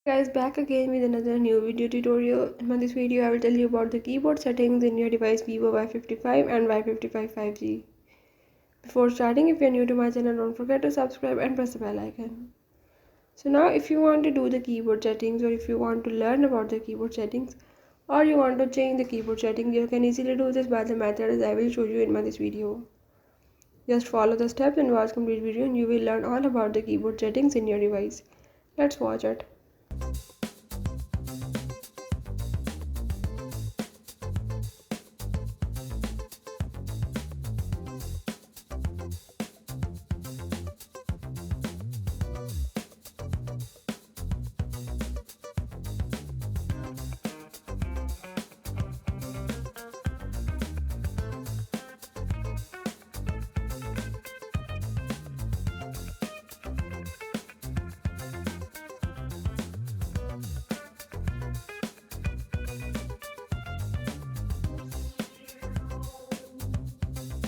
Guys, back again with another new video tutorial. In this video I will tell you about the keyboard settings in your device Vivo Y55 and Y55 5G. Before starting, if you are new to my channel, don't forget to subscribe and press the bell icon. So now if you want to do the keyboard settings, or if you want to learn about the keyboard settings, or you want to change the keyboard settings, you can easily do this by the methods I will show you in this video. Just follow the steps and watch complete video and you will learn all about the keyboard settings in your device. Let's watch it.